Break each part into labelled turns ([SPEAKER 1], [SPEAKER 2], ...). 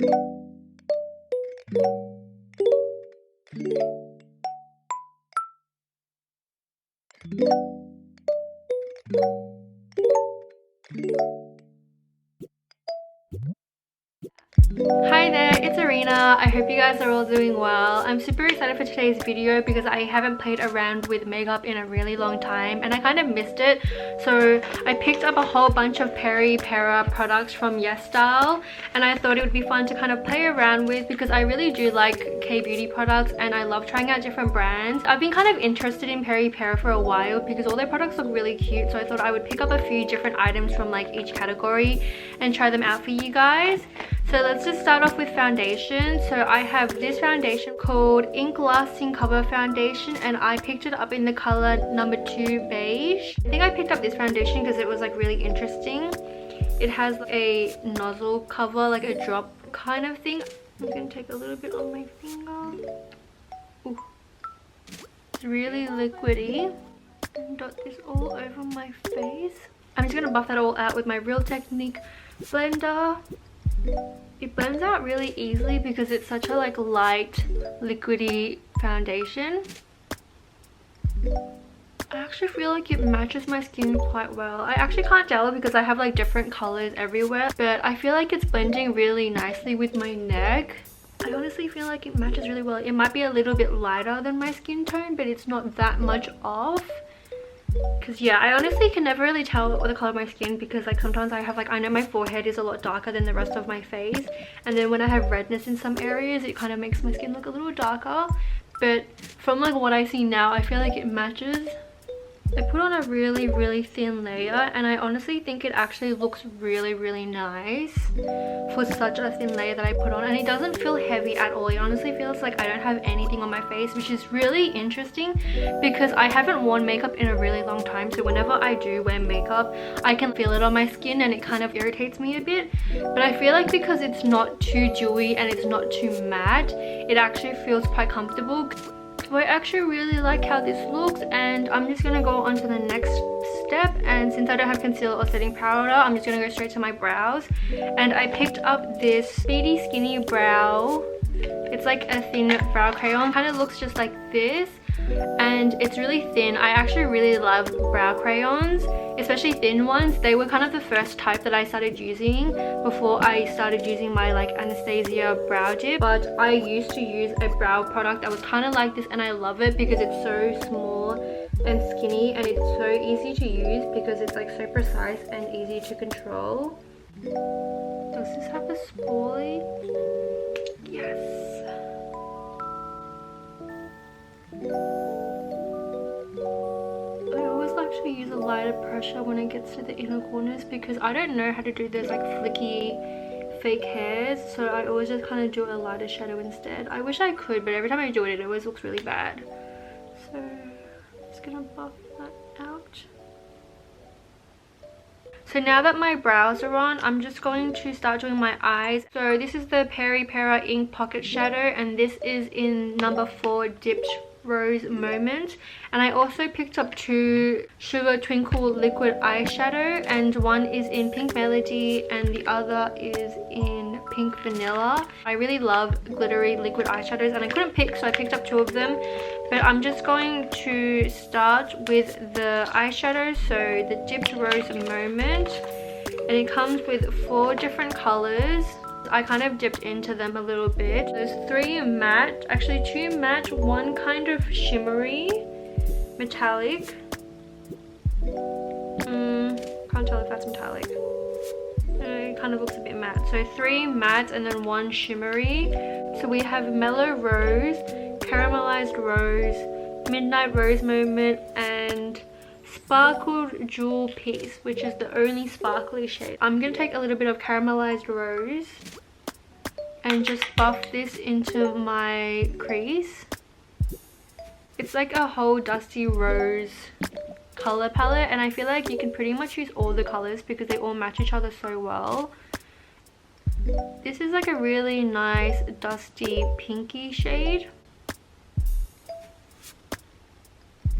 [SPEAKER 1] Hi there, it's Arena. I hope you guys are all doing well. I'm super excited for today's video because I haven't played around with makeup in a really long time and I kind of missed it. So I picked up a whole bunch of Peri Para products from YesStyle and I thought it would be fun to kind of play around with because I really do like K-beauty products and I love trying out different brands. I've been kind of interested in Peri Para for a while because all their products look really cute, so I thought I would pick up a few different items from like each category and try them out for you guys. So let's just start off with foundation. So I have this foundation called Ink Lasting Cover Foundation and I picked it up in the color number 2 beige. I think I picked up this foundation because it was like really interesting. It has a nozzle cover, like a drop kind of thing. I'm gonna take a little bit on my finger. Ooh. It's really liquidy. And dot this all over my face. I'm just gonna buff that all out with my Real Technique blender. It blends out really easily because it's such a like light liquidy foundation. I actually feel like it matches my skin quite well. I actually can't tell because I have like different colors everywhere, but I feel like it's blending really nicely with my neck. I honestly feel like it matches really well. It might be a little bit lighter than my skin tone, but it's not that much off. Because yeah, I honestly can never really tell what the color of my skin because like sometimes I have like, I know my forehead is a lot darker than the rest of my face, and then when I have redness in some areas it kind of makes my skin look a little darker, but from like what I see now I feel like it matches. I put on a really thin layer and I honestly think it actually looks really nice for such a thin layer that I put on, and it doesn't feel heavy at all. It honestly feels like I don't have anything on my face, which is really interesting because I haven't worn makeup in a really long time, so whenever I do wear makeup I can feel it on my skin and it kind of irritates me a bit. But I feel like because it's not too dewy and it's not too matte, it actually feels quite comfortable. So I actually really like how this looks, and I'm just gonna go on to the next step. And since I don't have concealer or setting powder, I'm just gonna go straight to my brows. And I picked up this Speedy Skinny Brow. It's like a thin brow crayon, kind of looks just like this, and it's really thin. I actually really love brow crayons, especially thin ones. They were kind of the first type that I started using before I started using my like Anastasia brow dip. But I used to use a brow product that was kind of like this and I love it because it's so small and skinny and it's so easy to use because it's like so precise and easy to control. Does this have a spoolie? Yes. I always like to use a lighter pressure when it gets to the inner corners because I don't know how to do those like flicky fake hairs, so I always just kind of do a lighter shadow instead. I wish I could, but every time I do it, it always looks really bad. So I'm just gonna buff that out. So now that my brows are on, I'm just going to start doing my eyes. So this is the Peri Para Ink Pocket Shadow and this is in number 4 Dipped Rose Moment. And I also picked up 2 Sugar Twinkle Liquid Eyeshadow, and one is in Pink Melody and the other is in Pink Vanilla. I really love glittery liquid eyeshadows and I couldn't pick, so I picked up 2 of them. But I'm just going to start with the eyeshadow, so the Dipped Rose Moment, and it comes with 4 different colors. I kind of dipped into them a little bit. There's 3 matte, actually 2 matte, 1 kind of shimmery metallic. Can't tell if that's metallic. It kind of looks a bit matte. So 3 matte and then 1 shimmery. So we have Mellow Rose, Caramelized Rose, Midnight Rose Moment, and Sparkled Jewel Piece, which is the only sparkly shade. I'm going to take a little bit of Caramelized Rose and just buff this into my crease. It's like a whole dusty rose color palette, and I feel like you can pretty much use all the colors because they all match each other so well. This is like a really nice dusty pinky shade.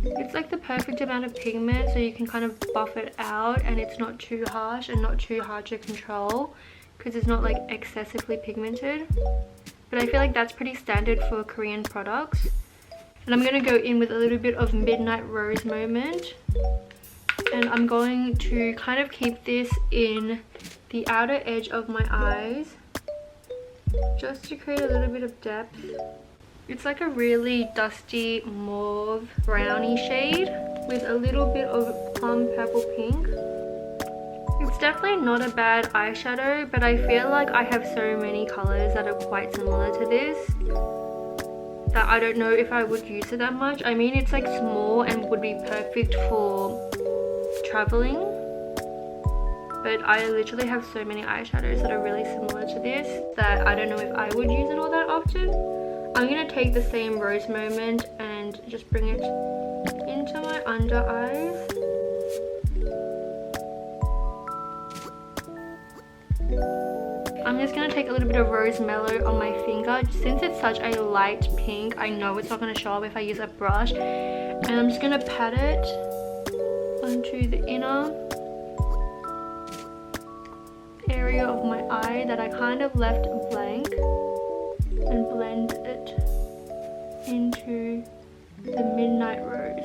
[SPEAKER 1] It's like the perfect amount of pigment so you can kind of buff it out and it's not too harsh and not too hard to control, because it's not like excessively pigmented. But I feel like that's pretty standard for Korean products. And I'm going to go in with a little bit of Midnight Rose Moment. And I'm going to kind of keep this in the outer edge of my eyes, just to create a little bit of depth. It's like a really dusty mauve brownie shade with a little bit of plum purple pink. It's definitely not a bad eyeshadow, but I feel like I have so many colors that are quite similar to this that I don't know if I would use it that much. I mean, it's like small and would be perfect for traveling, but I literally have so many eyeshadows that are really similar to this that I don't know if I would use it all that often. I'm going to take the same Rose Moment and just bring it into my under eyes. I'm just going to take a little bit of Rose Mellow on my finger. Since it's such a light pink, I know it's not going to show up if I use a brush. And I'm just going to pat it onto the inner area of my eye that I kind of left blank, and blend it into the Midnight Rose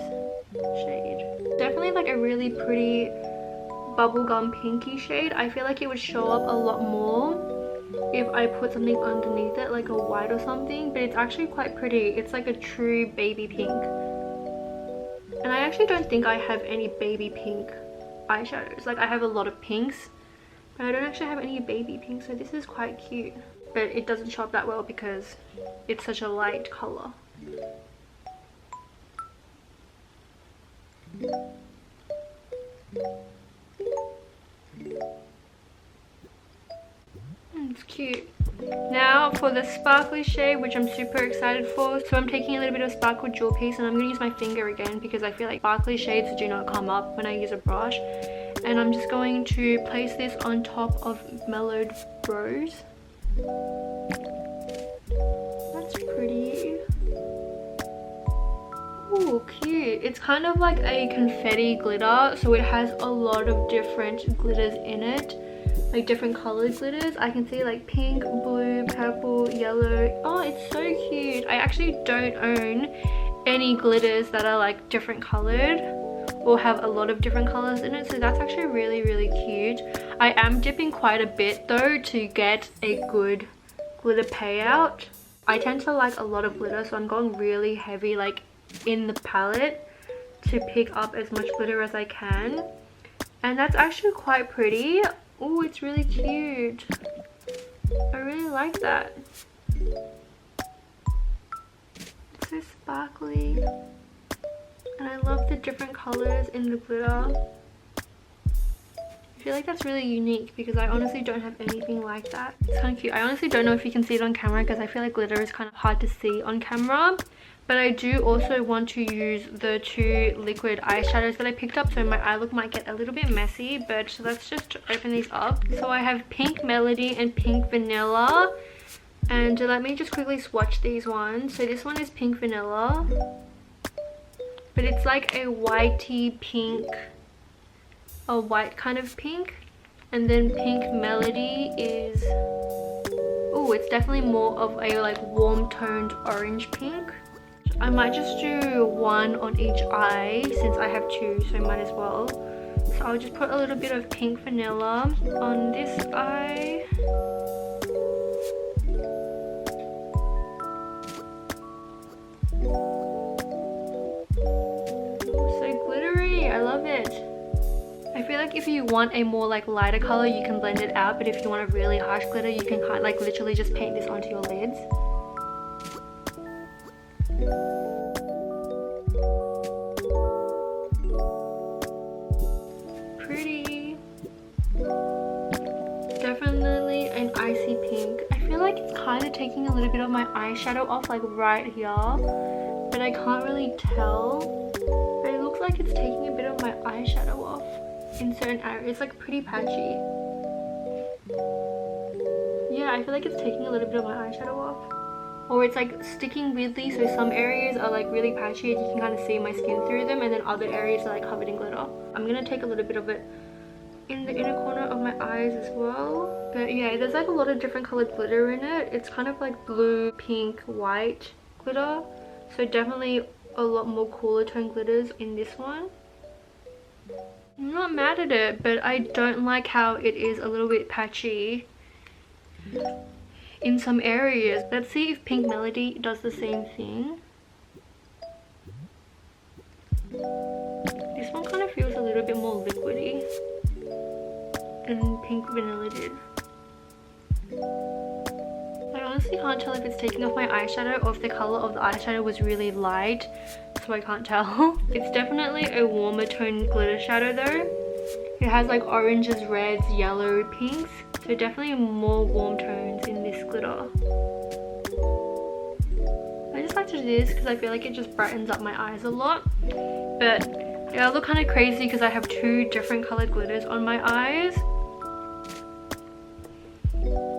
[SPEAKER 1] shade. Definitely like a really pretty bubblegum pinky shade. I feel like it would show up a lot more if I put something underneath it, like a white or something, but it's actually quite pretty. It's like a true baby pink. And I actually don't think I have any baby pink eyeshadows. Like, I have a lot of pinks, but I don't actually have any baby pink, so this is quite cute. But it doesn't show up that well because it's such a light color. It's cute. Now for the sparkly shade, which I'm super excited for. So I'm taking a little bit of Sparkle Jewel Piece, and I'm going to use my finger again because I feel like sparkly shades do not come up when I use a brush. And I'm just going to place this on top of Mellowed Rose. That's pretty. Ooh, cute. It's kind of like a confetti glitter, so it has a lot of different glitters in it. Like different colored glitters. I can see like pink, blue, purple, yellow. Oh, it's so cute. I actually don't own any glitters that are like different colored or have a lot of different colors in it, so that's actually really, really cute. I am dipping quite a bit though to get a good glitter payout. I tend to like a lot of glitter, so I'm going really heavy like in the palette to pick up as much glitter as I can, and that's actually quite pretty. Oh, it's really cute. I really like that. It's so sparkly. And I love the different colors in the glitter. I feel like that's really unique because I honestly don't have anything like that. It's kind of cute. I honestly don't know if you can see it on camera because I feel like glitter is kind of hard to see on camera. But I do also want to use the two liquid eyeshadows that I picked up, so my eye look might get a little bit messy, but let's just open these up. So I have Pink Melody and Pink Vanilla, and let me just quickly swatch these ones. So this one is Pink Vanilla, but it's like a whitey pink, a white kind of pink. And then Pink Melody is, oh, it's definitely more of a like warm toned orange pink. I might just do one on each eye since I have two, so I might as well. So I'll just put a little bit of Pink Vanilla on this eye. So glittery, I love it. I feel like if you want a more like lighter color, you can blend it out, but if you want a really harsh glitter, you can kind of like literally just paint this onto your lids. Pretty. Definitely an icy pink. I feel like it's kind of taking a little bit of my eyeshadow off, like right here, but I can't really tell. But it looks like it's taking a bit of my eyeshadow off in certain areas. It's like pretty patchy. Yeah, I feel like it's taking a little bit of my eyeshadow off. Or it's like sticking weirdly, so some areas are like really patchy and you can kind of see my skin through them, and then other areas are like covered in glitter. I'm gonna take a little bit of it in the inner corner of my eyes as well. But yeah, there's like a lot of different colored glitter in it. It's kind of like blue, pink, white glitter. So definitely a lot more cooler tone glitters in this one. I'm not mad at it, but I don't like how it is a little bit patchy in some areas. Let's see if Pink Melody does the same thing. This one kind of feels a little bit more liquidy than Pink Vanilla did. I honestly can't tell if it's taking off my eyeshadow or if the color of the eyeshadow was really light, so I can't tell. It's definitely a warmer tone glitter shadow though. It has like oranges, reds, yellow, pinks, so definitely more warm tones in this glitter. I just like to do this because I feel like it just brightens up my eyes a lot. But yeah, I look kind of crazy because I have two different colored glitters on my eyes.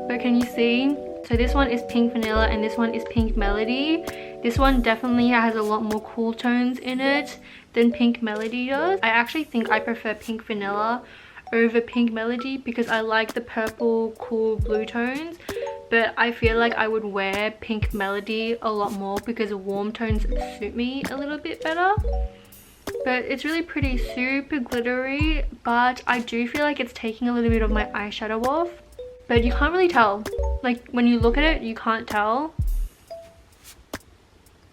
[SPEAKER 1] But can you see? So this one is Pink Vanilla and this one is Pink Melody. This one definitely has a lot more cool tones in it than Pink Melody does. I actually think I prefer Pink Vanilla over Pink Melody because I like the purple cool blue tones, but I feel like I would wear Pink Melody a lot more because warm tones suit me a little bit better. But it's really pretty, super glittery, but I do feel like it's taking a little bit of my eyeshadow off, but you can't really tell. Like when you look at it, you can't tell.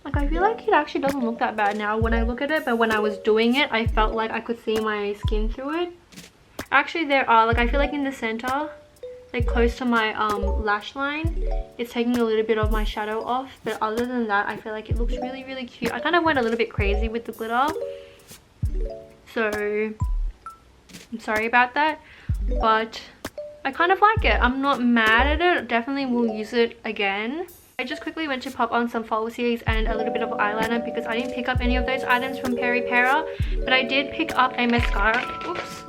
[SPEAKER 1] Like I feel like it actually doesn't look that bad now when I look at it, but when I was doing it, I felt like I could see my skin through it. Actually there are, like I feel like in the center, like close to my lash line, it's taking a little bit of my shadow off, but other than that I feel like it looks really, really cute. I kind of went a little bit crazy with the glitter, so I'm sorry about that, but I kind of like it. I'm not mad at it. Definitely will use it again. I just quickly went to pop on some falsies and a little bit of eyeliner because I didn't pick up any of those items from Peripera, but I did pick up a mascara. Oops.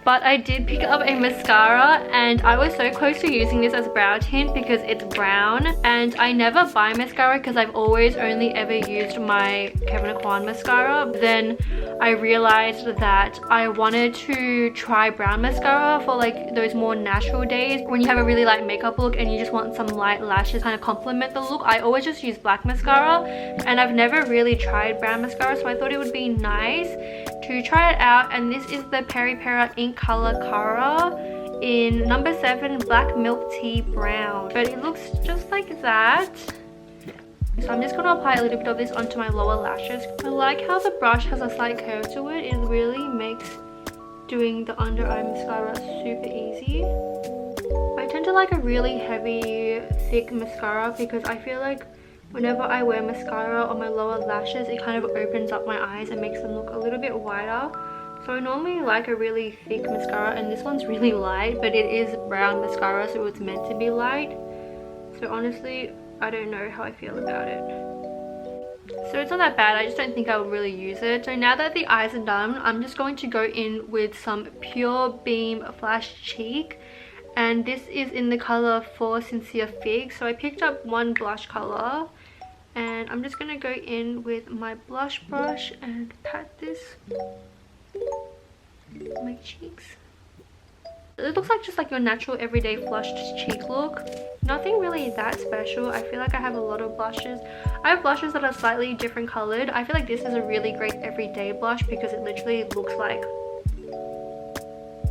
[SPEAKER 1] But I did pick up a mascara and I was so close to using this as brow tint because it's brown, and I never buy mascara because I've always only ever used my Kevyn Aucoin mascara. Then I realized that I wanted to try brown mascara for like those more natural days when you have a really light makeup look and you just want some light lashes kind of complement the look. I always just use black mascara and I've never really tried brown mascara, so I thought it would be nice to try it out. And this is the Peripera Ink Color Cara in number 7 Black Milk Tea Brown, but it looks just like that. So I'm just going to apply a little bit of this onto my lower lashes. I like how the brush has a slight curve to it. It really makes doing the under eye mascara super easy. I tend to like a really heavy, thick mascara because I feel like whenever I wear mascara on my lower lashes, it kind of opens up my eyes and makes them look a little bit wider. So I normally like a really thick mascara, and this one's really light, but it is brown mascara, so it's meant to be light. So honestly, I don't know how I feel about it. So it's not that bad, I just don't think I would really use it. So now that the eyes are done, I'm just going to go in with some Pure Beam Flash Cheek. And this is in the color For Sincere Fig. So I picked up one blush color. And I'm just going to go in with my blush brush and pat this on my cheeks. It looks like just like your natural everyday flushed cheek look. Nothing really that special. I feel like I have a lot of blushes. I have blushes that are slightly different colored. I feel like this is a really great everyday blush because it literally looks like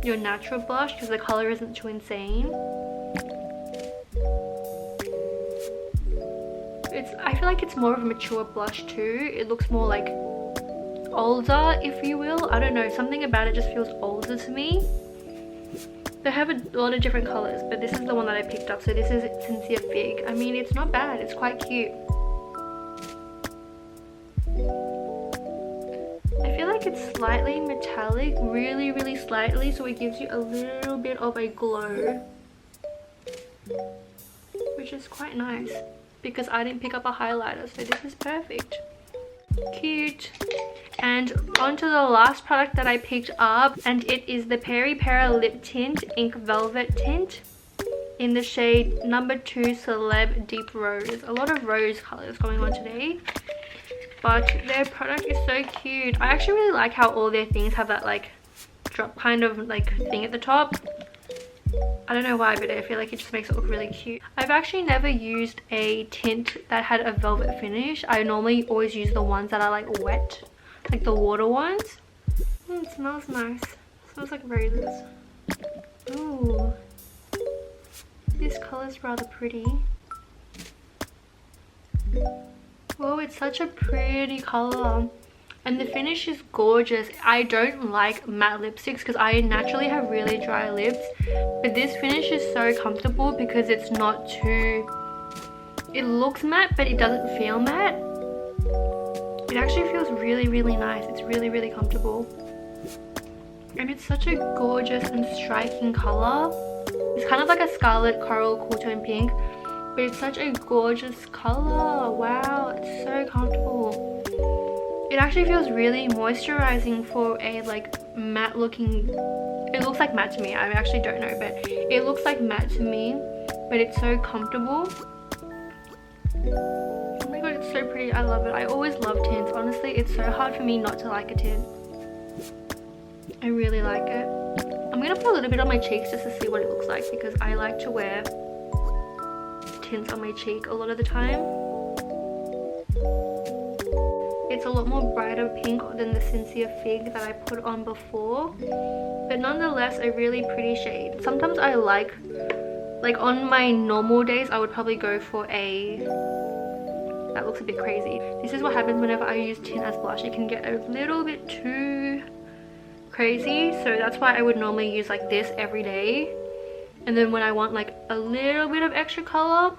[SPEAKER 1] your natural blush because the color isn't too insane. I feel like it's more of a mature blush too. It looks more like older, if you will. I don't know, something about it just feels older to me. They have a lot of different colors, but this is the one that I picked up. So this is Sincere Fig. I mean, it's not bad, it's quite cute. I feel like it's slightly metallic, really, really slightly, so it gives you a little bit of a glow, which is quite nice because I didn't pick up a highlighter, so this is perfect. Cute. And on to the last product that I picked up, and it is the Peripera Lip Tint Ink Velvet Tint in the shade number 2 Celeb Deep Rose. A lot of rose colors going on today, but their product is so cute. I actually really like how all their things have that like drop kind of like thing at the top. I don't know why, but I feel like it just makes it look really cute. I've actually never used a tint that had a velvet finish. I normally always use the ones that are like wet, like the water ones. It smells nice. It smells like roses. Ooh, this color is rather pretty. Oh, it's such a pretty color. And the finish is gorgeous. I don't like matte lipsticks because I naturally have really dry lips. But this finish is so comfortable because it's not too... It looks matte, but it doesn't feel matte. It actually feels really, really nice. It's really, really comfortable. And it's such a gorgeous and striking color. It's kind of like a scarlet coral cool tone pink. But it's such a gorgeous color. Wow, it's so comfortable. It actually feels really moisturizing for a like matte looking... It looks like matte to me. I actually don't know, but it looks like matte to me. But it's so comfortable. Oh my god, it's so pretty. I love it. I always love tints. Honestly, it's so hard for me not to like a tint. I really like it. I'm gonna put a little bit on my cheeks just to see what it looks like because I like to wear tints on my cheek a lot of the time. It's a lot more brighter pink than the Sincere Fig that I put on before, but nonetheless a really pretty shade. Sometimes I like on my normal days I would probably go for a... That looks a bit crazy. This is what happens whenever I use tint as blush. It can get a little bit too crazy, so that's why I would normally use like this every day. And then when I want like a little bit of extra color,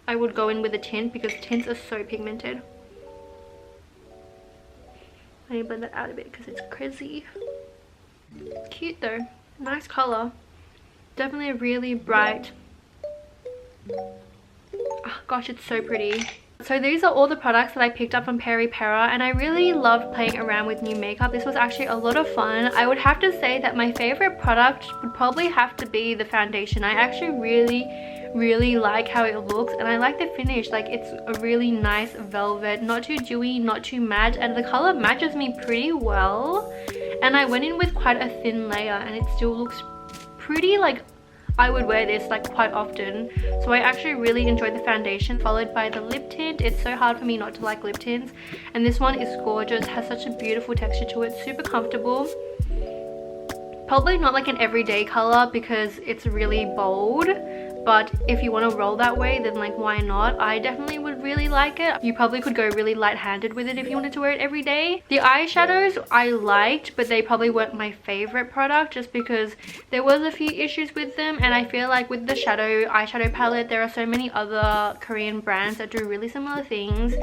[SPEAKER 1] I would go in with a tint because tints are so pigmented. I need to blend that out a bit because it's crazy. Cute though. Nice color. Definitely a really bright... Oh, gosh, it's so pretty. So these are all the products that I picked up from Peripera, and I really loved playing around with new makeup. This was actually a lot of fun. I would have to say that my favorite product would probably have to be the foundation. I actually really like how it looks, and I like the finish. Like, it's a really nice velvet, not too dewy, not too matte, and the color matches me pretty well. And I went in with quite a thin layer and it still looks pretty. Like, I would wear this like quite often. So I actually really enjoyed the foundation, followed by the lip tint. It's so hard for me not to like lip tints, and this one is gorgeous. Has such a beautiful texture to it, super comfortable. Probably not like an everyday color because it's really bold, but if you want to roll that way, then like why not? I definitely would really like it. You probably could go really light-handed with it if you wanted to wear it every day. The eyeshadows I liked, but they probably weren't my favorite product just because there was a few issues with them, and I feel like with the eyeshadow palette there are so many other Korean brands that do really similar things.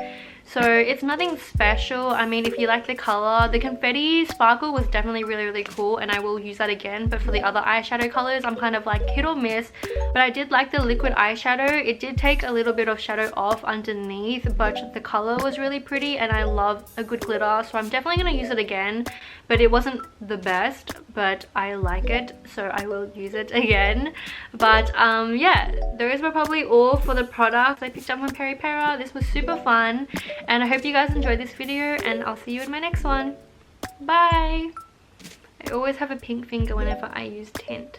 [SPEAKER 1] So it's nothing special. I mean, if you like the color, the confetti sparkle was definitely really cool, and I will use that again. But for the other eyeshadow colors, I'm kind of like hit or miss. But I did like the liquid eyeshadow. It did take a little bit of shadow off underneath, but the color was really pretty, and I love a good glitter, so I'm definitely going to use it again. But it wasn't the best, but I like it, so I will use it again. But yeah, those were probably all for the products I picked up from Peripera. This was super fun, and I hope you guys enjoyed this video, and I'll see you in my next one. Bye! I always have a pink finger whenever I use tint.